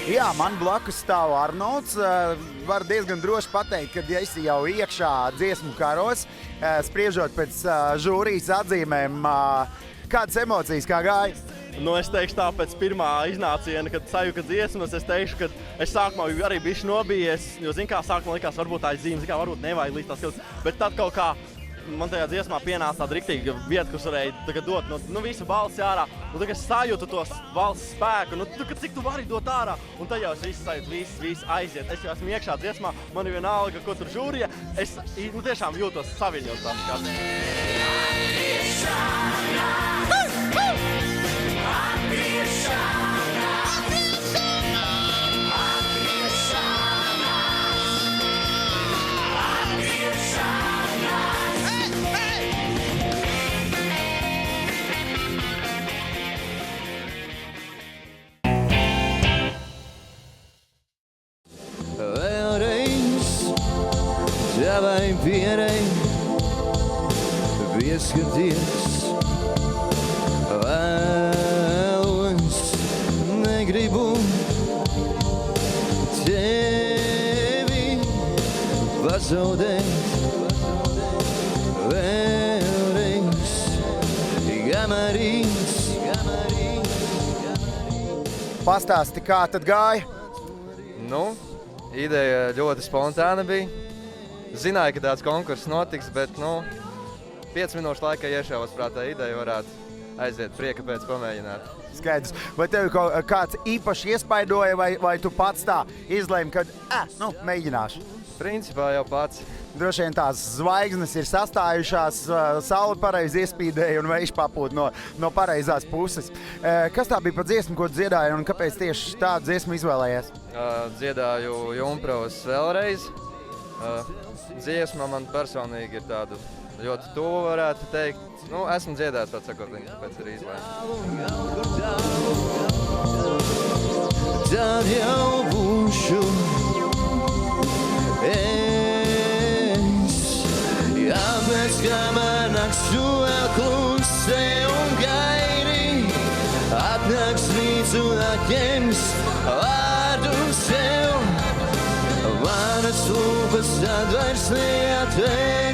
Jā, man blakus stāv Arnolds. Var diezgan droši pateikt, ka esi jau iekšā dziesmu karos, spriežot pēc žūrijas atzīmēm. Kādas emocijas, kā gāja? Nu, es teikšu tā, pēc pirmā iznāciena, kad sajūta dziesmas, es teikšu, ka es sākumā arī bišķi nobijies, jo, zin kā, sākumā likās, varbūt tā ir zīme, zin kā, varbūt nevajag līdz tās skatus, bet tad kaut kā man tajā dziesmā pienāca tāda riktīga vieta, kas varēja dot visu balsi ārā, un tagad es sajūtu tos valsts spēku, cik tu vari dot ārā, un tad jau es visu sajūtu, viss aiziet. Es jau esmu iekšā dziesmā, man ir vienalga, ko tur žūrija, es tiešām jūtos saviņot tās Tavai pierai pieskaties, vēl es negribu tevi pazaudēt. Vēlreiz gamarīts. Pastāsti, kā tad gāja? Nu, ideja ļoti spontāna bija. Zināju, ka tāds konkurss notiks, bet, 5 minūšu laikā iešāvos prātā ideja varētu aiziet prieka pēc pamēģināt. Skaidrs. Vai tev kāds īpaši iespaidoja, vai tu pats tā izlēmi, ka, mēģināšu? Principā jau pats. Droši vien tās zvaigznes ir sastājušās, saule pareizi iespīdēja un vējš papūt no pareizās puses. Kas tā bija par dziesmu, ko dziedāji, un kāpēc tieši tādu dziesmu izvēlējies? Dziedāju Jumprovas Vēlreiz. Dziesma man personīgi ir tāda ļoti tuva, varētu teikt. Esmu dziedājis pats sakot, tāpēc arī izlēmu. Tad jau būšu es, jāpēc kā man nakšu vēl klusē un gaidi, atnāks rīts un atņems vārdu sev. Manas lūpas tad vairs neatvēr.